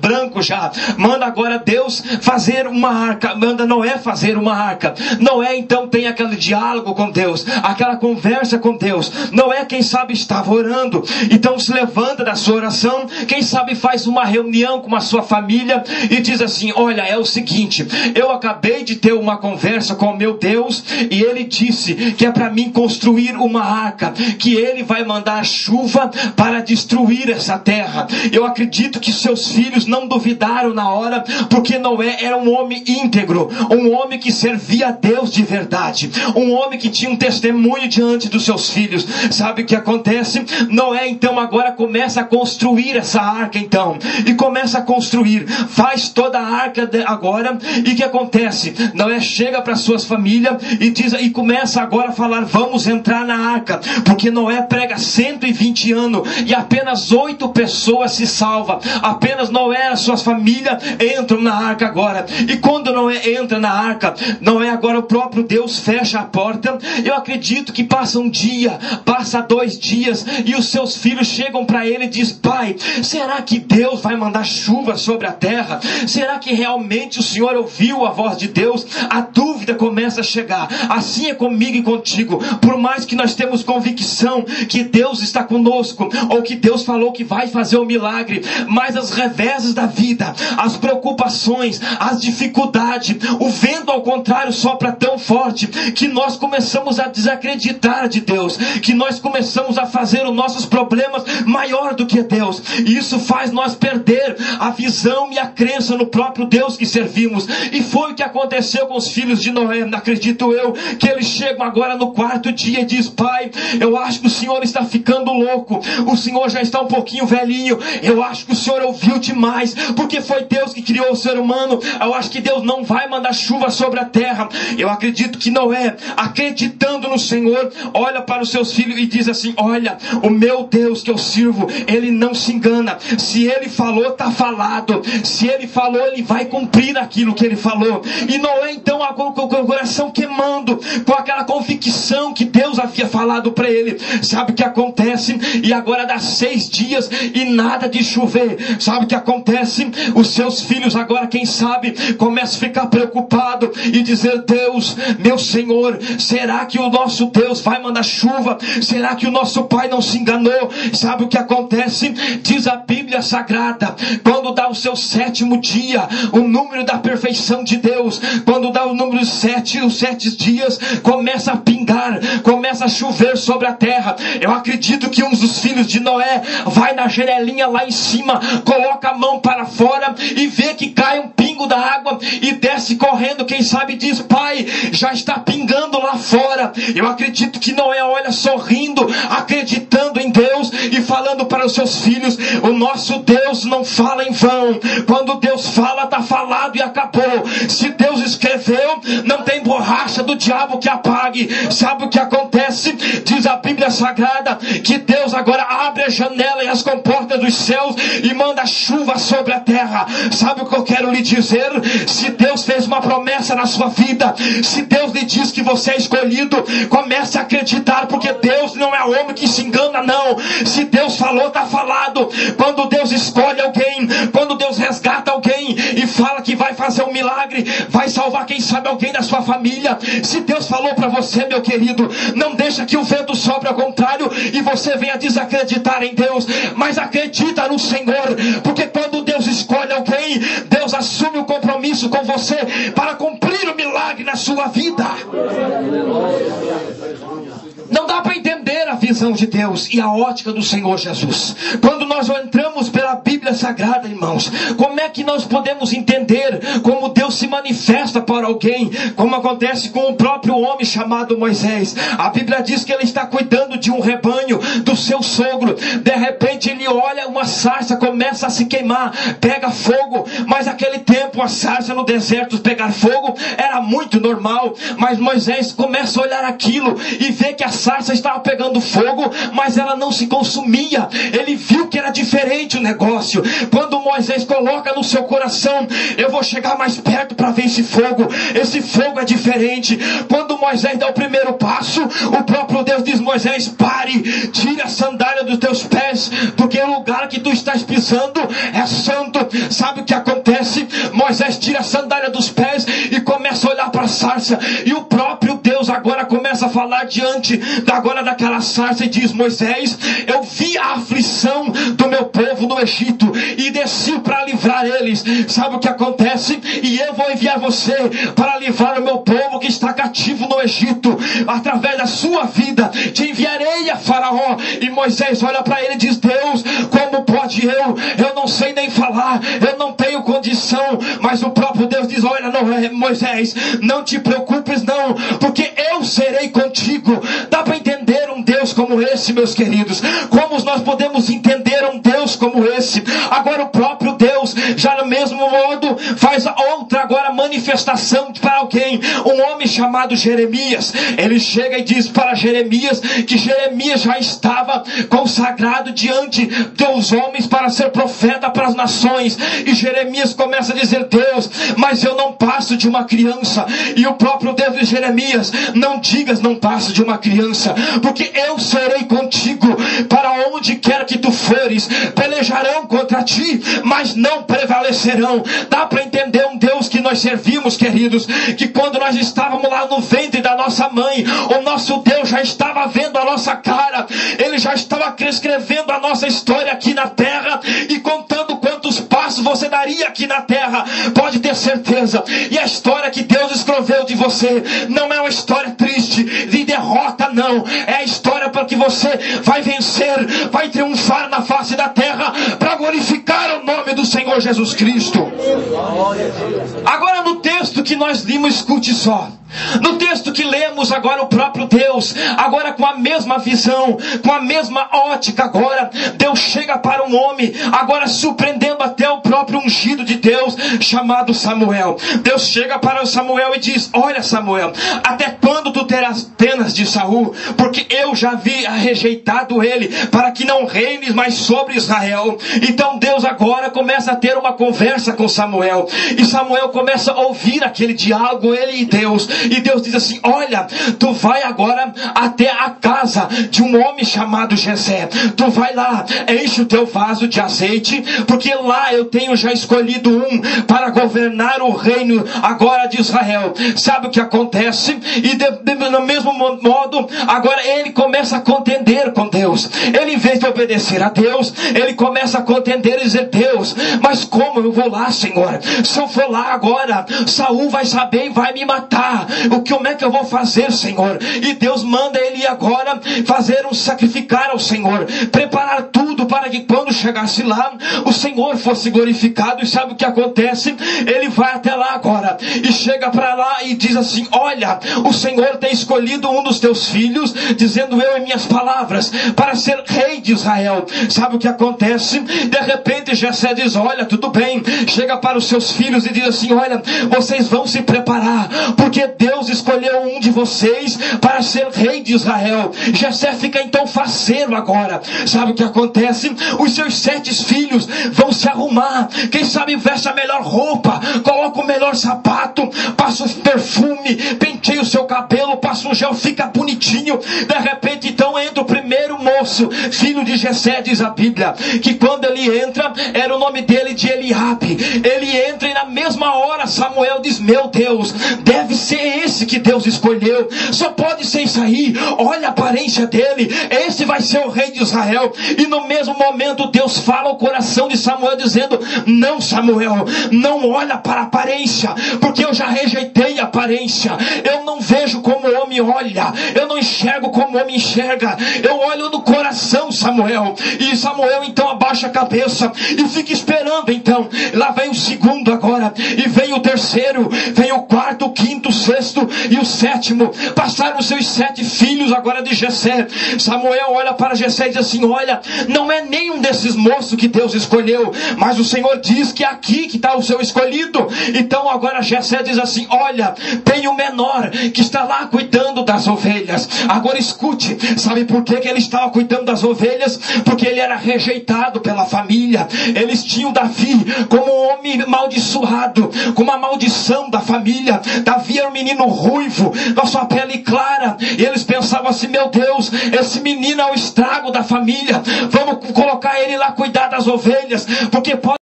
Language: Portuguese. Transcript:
branco já. Manda agora Deus fazer uma arca, manda Noé fazer uma arca. Noé então tem aquele diálogo com Deus, aquela conversa com Deus. Noé, quem sabe, estava orando, então se levanta da sua oração, quem sabe faz uma reunião com a sua família e diz assim: olha, é o seguinte, eu acabei de ter uma conversa com o meu Deus, e Ele disse que é para mim construir uma arca, que Ele vai mandar chuva para destruir essa terra. Eu acredito que seus filhos não duvidaram na hora, porque Noé era um homem íntegro, um homem que servia a Deus de verdade, um homem que tinha um testemunho diante dos seus filhos. Sabe o que acontece? Noé então agora começa a construir essa arca então, e começa a construir, faz toda a arca agora, e o que acontece? Noé chega para suas famílias e diz, e começa agora a falar: vamos entrar na arca, porque Noé prega 120 anos e apenas 8 pessoas se salvam. Apenas Noé e suas famílias entram na arca agora. E quando Noé entra na arca, Noé agora, o próprio Deus fecha a porta. Eu acredito que passa um dia, passa 2 dias, e os seus filhos chegam para ele e diz: pai, será que Deus vai mandar chuva sobre a terra? Será que realmente o Senhor ouviu a voz de Deus? A dúvida começa a chegar. Assim é comigo e contigo. Por mais que nós temos convicção que Deus está conosco, ou que Deus falou que vai fazer o milagre, mas as reveses da vida, as preocupações, as dificuldades, o vento ao contrário sopra tão forte que nós começamos a desacreditar de Deus, que nós começamos a fazer os nossos problemas maior do que Deus, e isso faz nós perder a visão e a crença no próprio Deus que servimos. E foi o que aconteceu com os filhos de Noé. Acredito eu que eles chegam agora no 4º dia e diz: pai, eu acho que o Senhor está ficando louco, o Senhor já está um pouquinho velhinho, eu acho que o Senhor ouviu demais, porque foi Deus que criou o ser humano, eu acho que Deus não vai mandar chuva sobre a terra. Eu acredito que Noé, acreditando no Senhor, olha para os seus filhos e diz assim: olha, o meu Deus que eu sirvo, Ele não se engana, se Ele falou, está falado, se Ele falou, Ele vai cumprir aquilo que Ele falou. E Noé então, com o coração queimando, com aquela convicção que Deus havia falado para ele, sabe o que acontece? E agora dá 6 dias e nada de chover. Sabe o que acontece? Os seus filhos agora, quem sabe, começam a ficar preocupados e dizer: Deus, meu Senhor, será que o nosso Deus vai mandar chuva? Será que o nosso pai não se enganou? Sabe o que acontece? Diz a Bíblia Sagrada, quando dá o seu 7º dia, o número da perfeição de Deus, quando dá o número 7, os 7 dias, começa a pingar, começa a chover sobre a terra. Eu acredito que um dos filhos de Noé vai na janelinha lá em cima, coloca a mão para fora e vê que cai um pingo da água e desce correndo, quem sabe diz: pai, já está pingando lá fora. Eu acredito que Noé olha sorrindo, acreditando em Deus e falando para os seus filhos: o nosso Deus não fala em vão, quando Deus fala, está falado e acabou. Se Deus escreveu, não tem borracha do diabo que apague. Sabe o que acontece? Diz a Bíblia Sagrada que Deus agora abre a janela e as comportas dos céus e manda chuva sobre a terra. Sabe o que eu quero lhe dizer? Se Deus fez uma promessa na sua vida, se Deus lhe diz que você é escolhido, comece a acreditar, porque Deus não é homem que se engana, não. Se Deus falou, está falado. Quando Deus escolhe alguém, quando Deus resgata alguém e fala que vai fazer um milagre, vai salvar, quem sabe, alguém da sua família, se Deus falou para você, meu querido, não deixa que o vento sopre ao contrário e você venha desacreditar em Deus, mas acredita no Senhor, porque quando Deus escolhe alguém, Deus assume o compromisso com você para cumprir o milagre na sua vida. Não dá para entender a visão de Deus e a ótica do Senhor Jesus. Quando nós entramos pela Bíblia Sagrada, irmãos, como é que nós podemos entender como Deus se manifesta para alguém, como acontece com o próprio homem chamado Moisés? A Bíblia diz que ele está cuidando de um rebanho do seu sogro. De repente ele olha uma sarça, começa a se queimar, pega fogo. Mas naquele tempo a sarça no deserto pegar fogo era muito normal. Mas Moisés começa a olhar aquilo e vê que a sarça estava pegando do fogo, mas ela não se consumia. Ele viu que era diferente o negócio. Quando Moisés coloca no seu coração, eu vou chegar mais perto para ver esse fogo é diferente. Quando Moisés dá o primeiro passo, o próprio Deus diz: Moisés, pare, tire a sandália dos teus pés, porque o lugar que tu estás pisando é santo. Sabe o que acontece? Moisés tira a sandália dos pés e começa a olhar para a sarça, e o próprio Deus agora começa a falar diante agora daquela sarça e diz: Moisés, eu vi a aflição do meu povo no Egito e desci para livrar eles. Sabe o que acontece? E eu vou enviar você para livrar o meu povo que está cativo no Egito. Através da sua vida te enviarei a Faraó. E Moisés olha para ele e diz: Deus, como pode eu não sei nem falar, eu não tenho condição. Mas o próprio Deus diz: olha, Moisés, não te preocupes não, porque eu serei contigo. Dá para entender um Deus como esse, meus queridos? Como nós podemos entender um Deus como esse? Agora o próprio Deus, já no mesmo modo, faz outra agora manifestação para alguém, um homem chamado Jeremias. Ele chega e diz para Jeremias que Jeremias já estava consagrado diante dos homens para ser profeta para as nações. E Jeremias começa a dizer: Deus, mas eu não passo de uma criança. E o próprio Deus de Jeremias: não digas não passo de uma criança, porque eu serei contigo para onde quer que tu fores. Pelejarão contra ti, mas não prevalecerão. Dá para entender um Deus que nós servimos, queridos, que quando nós estávamos lá no ventre da nossa mãe, o nosso Deus já estava vendo a nossa cara, Ele já estava escrevendo a nossa história aqui na terra e contando quantos passos você daria aqui na terra. Pode ter certeza. E a história que Deus escreveu de você não é uma história triste, de derrota, não. É a história para que você vai vencer, vai triunfar na face da terra, para glorificar o nome do Senhor Jesus Cristo. Agora, no texto que nós limos, escute só. No texto que lemos agora, o próprio Deus, agora com a mesma visão, com a mesma ótica, agora Deus chega para um homem, agora surpreendendo até o próprio ungido de Deus, chamado Samuel. Deus chega para Samuel e diz: olha, Samuel, até quando tu terás penas de Saul? Porque eu já havia rejeitado ele, para que não reines mais sobre Israel. Então Deus agora começa a ter uma conversa com Samuel, e Samuel começa a ouvir aquele diálogo, ele e Deus. E Deus diz assim: olha, tu vai agora até a casa de um homem chamado Jessé. Tu vai lá, enche o teu vaso de azeite, porque lá eu tenho já escolhido um para governar o reino agora de Israel. Sabe o que acontece? E no mesmo modo, agora ele começa a contender com Deus. Ele, em vez de obedecer a Deus, ele começa a contender e dizer: Deus, mas como eu vou lá, Senhor? Se eu for lá agora, Saul vai saber e vai me matar. Como é que eu vou fazer, Senhor? E Deus manda ele agora fazer sacrificar ao Senhor, preparar tudo para que quando chegasse lá, o Senhor fosse glorificado. E sabe o que acontece? Ele vai até lá agora e chega para lá e diz assim: olha, o Senhor tem escolhido um dos teus filhos, dizendo eu em minhas palavras, para ser rei de Israel. Sabe o que acontece? De repente Jessé diz: olha, tudo bem. Chega para os seus filhos e diz assim: olha, vocês vão se preparar, porque Deus escolheu um de vocês para ser rei de Israel. Jessé fica então faceiro agora. Sabe o que acontece? Os seus 7 filhos vão se arrumar. Quem sabe veste a melhor roupa, coloca o melhor sapato, passa o perfume, penteia o seu cabelo, passa um gel, fica bonitinho. De repente então entra o primeiro moço, filho de Jessé. Diz a Bíblia que quando ele entra, era o nome dele de Eliabe. Ele entra e na mesma hora Samuel diz: meu Deus, deve ser esse que Deus escolheu, só pode ser isso aí. Olha a aparência dele, esse vai ser o rei de Israel. E no mesmo momento Deus fala ao coração de Samuel dizendo: não, Samuel, não olha para a aparência, porque eu já rejeitei a aparência. Eu não vejo como o homem olha, eu não enxergo como o homem enxerga, eu olho no coração, Samuel. E Samuel então abaixa a cabeça e fica esperando. Então lá vem o segundo agora, e vem o terceiro, vem o quarto, o quinto, o sexto, sexto e o sétimo. Passaram-se os 7 filhos agora de Jessé. Samuel olha para Jessé e diz assim: olha, não é nenhum desses moços que Deus escolheu, mas o Senhor diz que é aqui que está o seu escolhido. Então agora Jessé diz assim: olha, tem o menor que está lá cuidando das ovelhas. Agora escute, sabe por que ele estava cuidando das ovelhas? Porque ele era rejeitado pela família. Eles tinham Davi como um homem amaldiçoado, com uma maldição da família. Davi era um menino ruivo, com a sua pele clara, e eles pensavam assim: meu Deus, esse menino é o estrago da família, vamos colocar ele lá cuidar das ovelhas, porque pode